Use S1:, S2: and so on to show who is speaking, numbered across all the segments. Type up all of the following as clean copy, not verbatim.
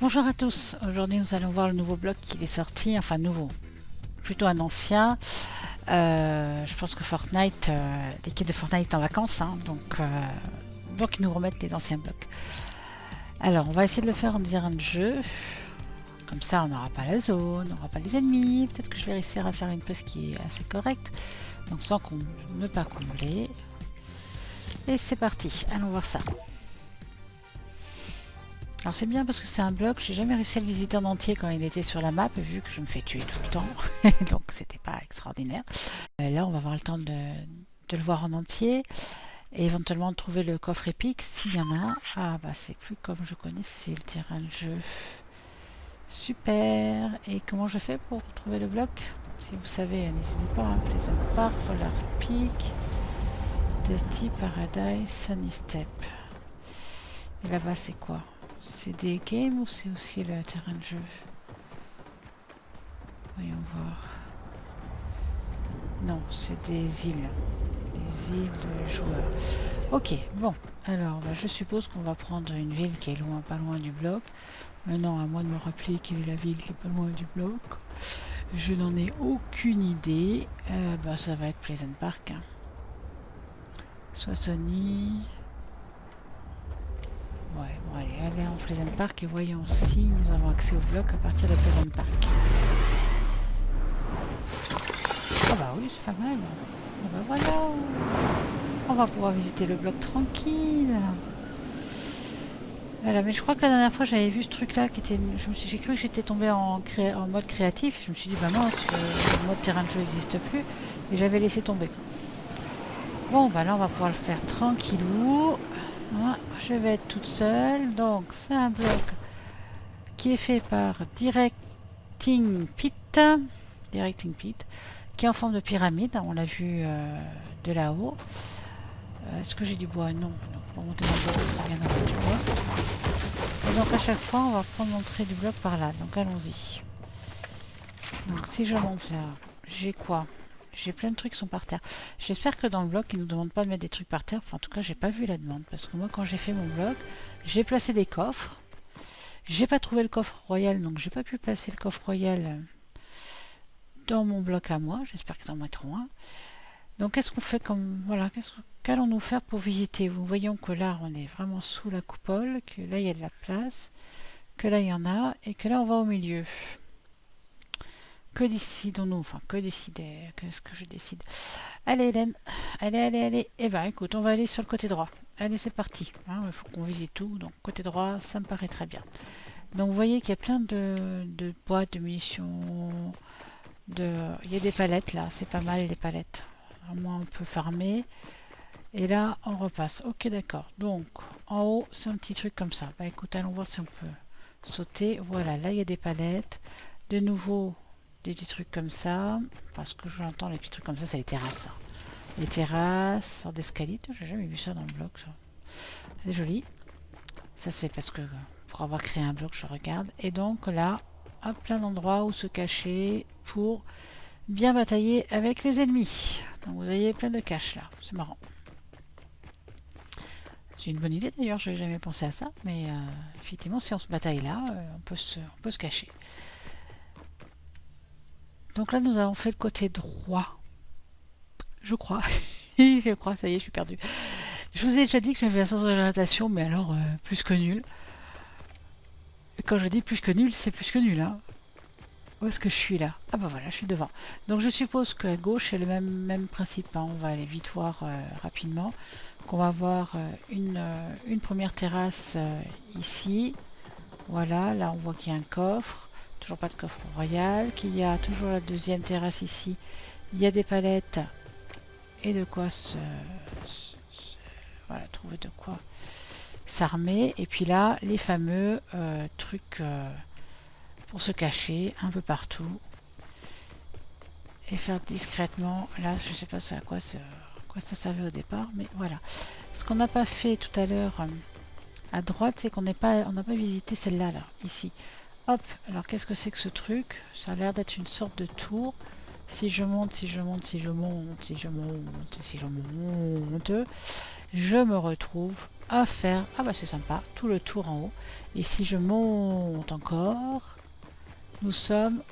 S1: Bonjour à tous, aujourd'hui nous allons voir le nouveau bloc qui est sorti, enfin nouveau, plutôt un ancien. Je pense que Fortnite, l'équipe de Fortnite est en vacances, hein, donc ils nous remettent les anciens blocs. Alors on va essayer de le faire en direct de jeu, comme ça on n'aura pas la zone, on n'aura pas les ennemis, peut-être que je vais réussir à faire une place qui est assez correcte, donc sans ne pas combler. Et c'est parti, allons voir ça. Alors c'est bien parce que c'est un bloc, j'ai jamais réussi à le visiter en entier quand il était sur la map, vu que je me fais tuer tout le temps, donc c'était pas extraordinaire. Là on va avoir le temps de le voir en entier, et éventuellement de trouver le coffre épique, s'il y en a. Ah bah c'est plus comme je connaissais le terrain de jeu. Super. Et comment je fais pour trouver le bloc? Si vous savez, n'hésitez pas, hein. Pleasant Park, Roller Peak, Dusty Paradise, Sunny Step. Et là-bas c'est quoi? C'est des games ou c'est aussi le terrain de jeu? Voyons voir. Non, c'est des îles. Des îles de joueurs. Ok, bon. Alors, bah, je suppose qu'on va prendre une ville qui est loin, pas loin du bloc. Maintenant, à moi de me rappeler quelle est la ville qui est pas loin du bloc. Je n'en ai aucune idée. Bah, ça va être Pleasant Park. Hein. Soissons-y. Ouais, bon, allez en Pleasant Park et voyons si nous avons accès au bloc à partir de Pleasant Park. Ah bah oui, c'est pas mal. Ah bah voilà. On va pouvoir visiter le bloc tranquille. Voilà, mais je crois que la dernière fois j'avais vu ce truc là qui était. J'ai cru que j'étais tombée en mode créatif. Je me suis dit bah mince, le mode terrain de jeu n'existe plus. Et j'avais laissé tomber. Bon bah là on va pouvoir le faire tranquillou. Hein, je vais être toute seule. Donc c'est un bloc qui est fait par Directing Pit. Directing Pit. Qui est en forme de pyramide. On l'a vu de là-haut. Est-ce que j'ai du bois? Non. Donc pour monter dans le bureau, ça vient d'avoir du bois. Et donc à chaque fois, on va prendre l'entrée du bloc par là. Donc allons-y. Donc si je monte là, j'ai quoi? J'ai plein de trucs qui sont par terre. J'espère que dans le bloc, ils ne nous demandent pas de mettre des trucs par terre. Enfin, en tout cas, j'ai pas vu la demande. Parce que moi, quand j'ai fait mon bloc, j'ai placé des coffres. J'ai pas trouvé le coffre royal, donc j'ai pas pu placer le coffre royal dans mon bloc à moi. J'espère qu'ils en mettront un. Donc qu'est-ce qu'on fait comme... Voilà, qu'allons-nous faire pour visiter? Vous voyons que là, on est vraiment sous la coupole, que là, il y a de la place, que là, il y en a, et que là, on va au milieu. Que décidons-nous? Enfin, que décider? Qu'est-ce que je décide? Allez, Hélène. Allez, allez, allez. Eh ben, écoute, on va aller sur le côté droit. Allez, c'est parti. Hein, il faut qu'on visite tout. Donc, côté droit, ça me paraît très bien. Donc, vous voyez qu'il y a plein de boîtes, de munitions. Il y a des palettes, là. C'est pas mal, les palettes. Au moins, on peut farmer. Et là, on repasse. Ok, d'accord. Donc, en haut, c'est un petit truc comme ça. Bah, écoute, allons voir si on peut sauter. Voilà, là, il y a des palettes. De nouveau, des petits trucs comme ça. Parce que j'entends les petits trucs comme ça, c'est les terrasses. Hein. Les terrasses, sorte d'escalier. J'ai jamais vu ça dans le bloc, ça. C'est joli. Ça, c'est parce que pour avoir créé un bloc, je regarde. Et donc là, hop, plein d'endroits où se cacher pour bien batailler avec les ennemis. Donc vous avez plein de caches là. C'est marrant. C'est une bonne idée d'ailleurs, je n'avais jamais pensé à ça. Mais effectivement, si on se bataille là, on peut se cacher. Donc là, nous avons fait le côté droit. Je crois. Je crois, ça y est, je suis perdue. Je vous ai déjà dit que j'avais un sens de l'orientation, mais alors plus que nul. Et quand je dis plus que nul, c'est plus que nul. Hein. Où est-ce que je suis là? Ah bah voilà, je suis devant. Donc je suppose qu'à gauche, c'est le même principe. Hein. On va aller vite voir rapidement. Qu'on va voir une première terrasse ici. Voilà, là on voit qu'il y a un coffre. Toujours pas de coffre royal. Qu'il y a toujours la deuxième terrasse ici. Il y a des palettes et de quoi voilà, trouver de quoi s'armer. Et puis là, les fameux trucs pour se cacher un peu partout. Et faire discrètement. Là, je sais pas à quoi ça servait au départ, mais voilà. Ce qu'on n'a pas fait tout à l'heure à droite, c'est qu'on n'a pas visité celle-là, là, ici. Hop, alors qu'est-ce que c'est que ce truc? Ça a l'air d'être une sorte de tour. Si je monte, si je monte, si je monte, si je monte, si je monte, je me retrouve à faire, ah bah c'est sympa, tout le tour en haut. Et si je monte encore, nous sommes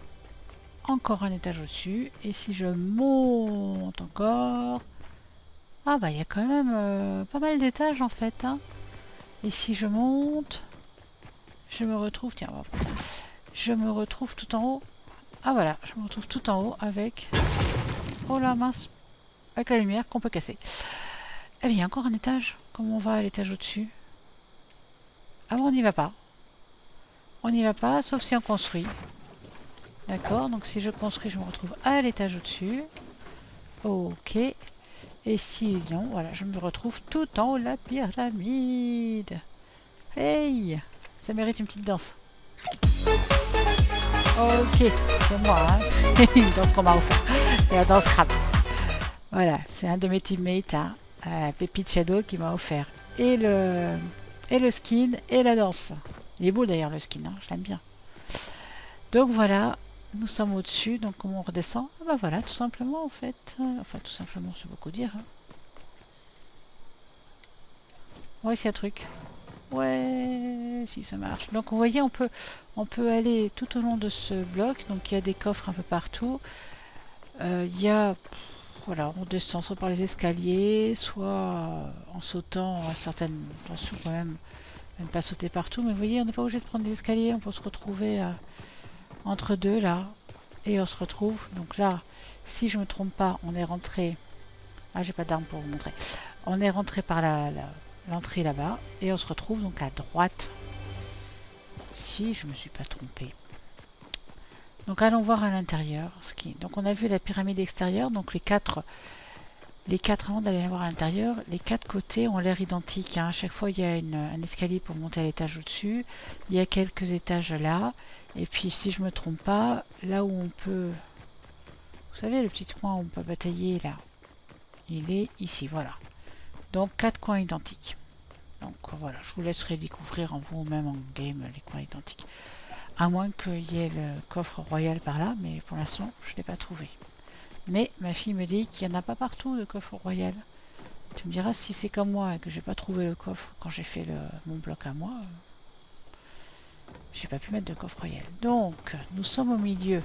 S1: encore un étage au-dessus. Et si je monte encore, ah bah il y a quand même pas mal d'étages en fait, hein. Et si je monte, je me retrouve, tiens, on va prendre ça. Je me retrouve tout en haut. Ah voilà, je me retrouve tout en haut avec, oh la mince, avec la lumière qu'on peut casser. Eh bien, il y a encore un étage. Comment on va à l'étage au-dessus? Ah bon, on n'y va pas. On n'y va pas, sauf si on construit. D'accord, donc si je construis, je me retrouve à l'étage au-dessus. Ok. Et si non, voilà, je me retrouve tout en haut de la pyramide. Hey, ça mérite une petite danse. Ok, c'est moi, hein. Une danse qu'on m'a offert. C'est la danse rap. Voilà, c'est un de mes teammates, hein, Pépite Shadow, qui m'a offert et le skin et la danse. Il est beau d'ailleurs le skin, hein, je l'aime bien. Donc voilà, nous sommes au-dessus, donc comment on redescend? Ah bah voilà, tout simplement en fait. Enfin tout simplement, c'est beaucoup dire. Hein. Ouais, c'est un truc. Ouais, si ça marche. Donc vous voyez, on peut aller tout au long de ce bloc. Donc il y a des coffres un peu partout. Il y a, voilà, on descend soit par les escaliers, soit en sautant à certaines, attention quand même pas sauter partout. Mais vous voyez, on n'est pas obligé de prendre des escaliers. On peut se retrouver entre deux là, et on se retrouve. Donc là, si je me trompe pas, on est rentré. Ah, j'ai pas d'arme pour vous montrer. On est rentré par l'entrée là-bas et on se retrouve donc à droite. Si je me suis pas trompé. Donc allons voir à l'intérieur. Donc on a vu la pyramide extérieure. Donc les quatre avant d'aller voir à l'intérieur, les quatre côtés ont l'air identiques. Hein. À chaque fois il y a un escalier pour monter à l'étage au-dessus. Il y a quelques étages là. Et puis si je me trompe pas, là où on peut... Vous savez le petit coin où on peut batailler là. Il est ici, voilà. Donc 4 coins identiques. Donc voilà, je vous laisserai découvrir en vous-même en game les coins identiques. À moins qu'il y ait le coffre royal par là, mais pour l'instant, je ne l'ai pas trouvé. Mais ma fille me dit qu'il n'y en a pas partout de coffre royal. Tu me diras si c'est comme moi et que j'ai pas trouvé le coffre quand j'ai fait mon bloc à moi. J'ai pas pu mettre de coffre royal. Donc, nous sommes au milieu.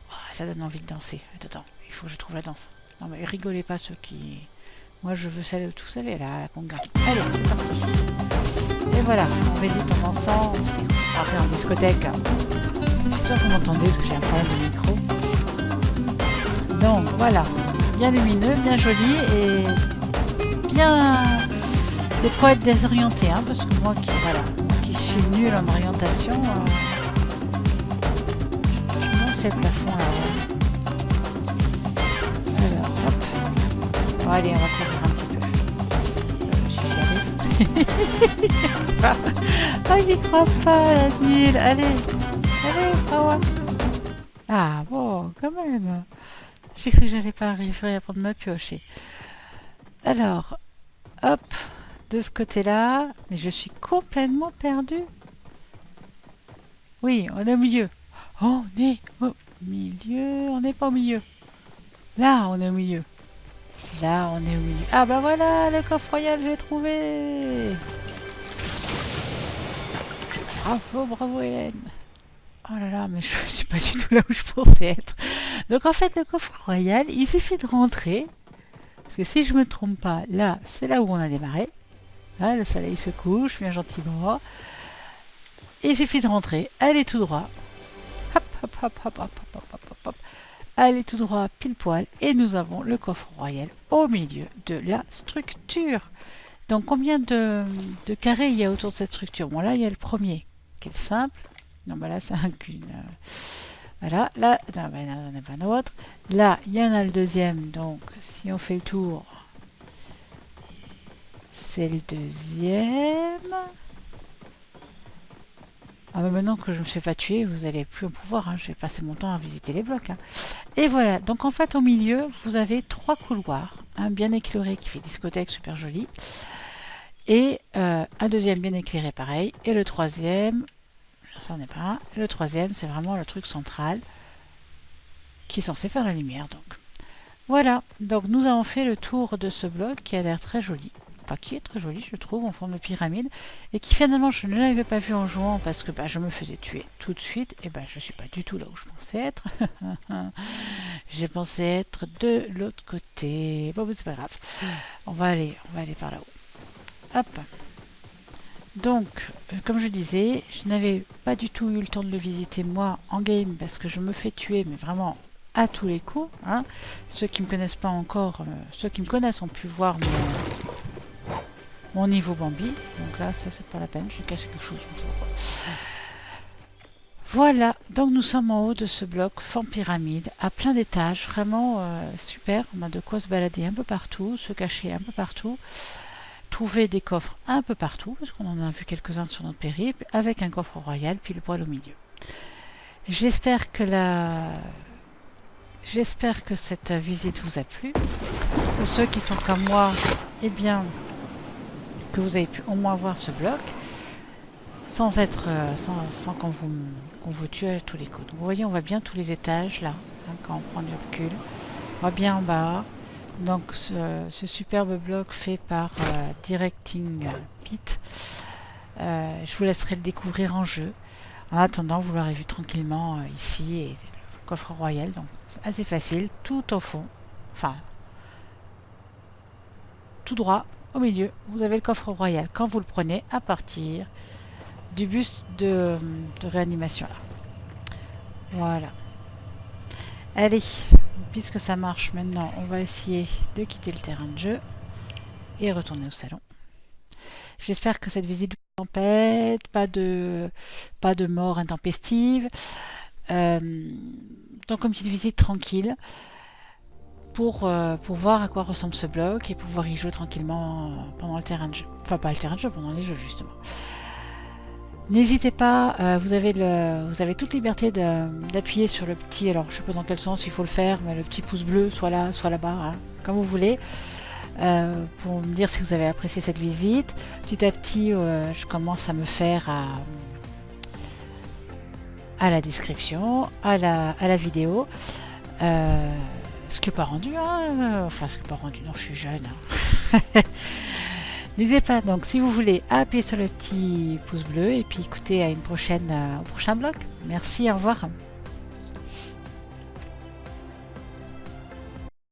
S1: Oh, ça donne envie de danser. Attends, il faut que je trouve la danse. Non mais rigolez pas ceux qui... Moi je veux celle, vous savez, la conga. Allez, c'est parti. Et voilà, on visite en dansant, on s'est après en discothèque. J'espère que vous m'entendez parce que j'ai un problème de micro. Donc voilà, bien lumineux, bien joli et bien de quoi être désorienté, hein, parce que moi qui suis nulle en orientation, je me demande si le plafond là. Alors, hop. Bon, allez, on va courir un petit peu. Si j'y arrive. Ah, j'y crois pas, la nulle. Allez, Fawa. Ah, bon, quand même. J'ai cru que j'allais pas arriver à prendre ma pioche. Alors, hop, de ce côté-là. Mais je suis complètement perdue. Oui, on est au milieu. On est au milieu. On n'est pas au milieu. Là, on est au milieu. Là, on est au milieu. Ah bah voilà, le coffre royal, j'ai trouvé. Bravo, bravo Hélène. Oh là là, mais je suis pas du tout là où je pensais être. Donc en fait, le coffre royal, il suffit de rentrer. Parce que si je me trompe pas, là, c'est là où on a démarré. Là, le soleil se couche, bien gentiment. Il suffit de rentrer, aller tout droit. Hop, hop, hop, hop, hop, hop, hop, hop, hop. Aller tout droit, pile poil. Et nous avons le coffre royal au milieu de la structure. Donc combien de carrés il y a autour de cette structure? Bon là il y a le premier qui est le simple. Non bah là c'est qu'une... voilà, là, non, bah, non, on n'a pas un autre. Là il y en a le deuxième, donc si on fait le tour, c'est le deuxième. Ah bah maintenant que je ne me suis pas tuer, vous n'allez plus en pouvoir, hein. Je vais passer mon temps à visiter les blocs. Hein. Et voilà, donc en fait au milieu vous avez 3 couloirs, un bien éclairé qui fait discothèque super joli. Et un deuxième bien éclairé pareil. Et le troisième, ça n'en est pas un. Le troisième, c'est vraiment le truc central qui est censé faire la lumière. Donc, Voilà, donc nous avons fait le tour de ce bloc qui a l'air très joli. Enfin, qui est très joli, je trouve, en forme de pyramide. Et qui finalement, je ne l'avais pas vu en jouant parce que je me faisais tuer tout de suite. Et je suis pas du tout là où je pensais être. J'ai pensé être de l'autre côté. Bon, mais c'est pas grave. On va aller par là-haut. Hop. Donc, comme je disais, je n'avais pas du tout eu le temps de le visiter moi en game parce que je me fais tuer, mais vraiment à tous les coups. Hein. Ceux qui me connaissent pas encore, ceux qui me connaissent ont pu voir mon niveau Bambi. Donc là, ça c'est pas la peine, j'ai cassé quelque chose. Voilà, donc nous sommes en haut de ce bloc forme pyramide, à plein d'étages, vraiment super. On a de quoi se balader un peu partout, se cacher un peu partout. Trouver des coffres un peu partout, parce qu'on en a vu quelques-uns sur notre périple, avec un coffre royal, puis le poil au milieu. J'espère que cette visite vous a plu. Pour ceux qui sont comme moi, eh bien, que vous avez pu au moins voir ce bloc, sans être, sans qu'on vous tue à tous les coups. Donc, vous voyez, on voit bien tous les étages là, hein, quand on prend du recul. On voit bien en bas. Donc ce superbe bloc fait par Directing Pit. Je vous laisserai le découvrir en jeu. En attendant, vous l'aurez vu tranquillement ici et le coffre royal. Donc assez facile, tout au fond. Enfin, tout droit au milieu. Vous avez le coffre royal quand vous le prenez à partir du bus de réanimation là. Voilà. Allez, puisque ça marche maintenant, on va essayer de quitter le terrain de jeu et retourner au salon. J'espère que cette visite vous tempête, pas de mort intempestive. Donc une petite visite tranquille pour voir à quoi ressemble ce bloc et pouvoir y jouer tranquillement pendant le terrain de jeu. Enfin pas le terrain de jeu, pendant les jeux justement. N'hésitez pas, vous avez toute liberté d'appuyer sur le petit, alors je sais pas dans quel sens il faut le faire, mais le petit pouce bleu, soit là, soit là-bas, hein, comme vous voulez. Pour me dire si vous avez apprécié cette visite. Petit à petit, je commence à me faire à la description, à la vidéo. Ce qui n'est pas rendu, hein, enfin ce qui n'est pas rendu, non je suis jeune. Hein. N'hésitez pas donc si vous voulez à appuyer sur le petit pouce bleu et puis écoutez à une prochaine, au prochain blog. Merci, au revoir.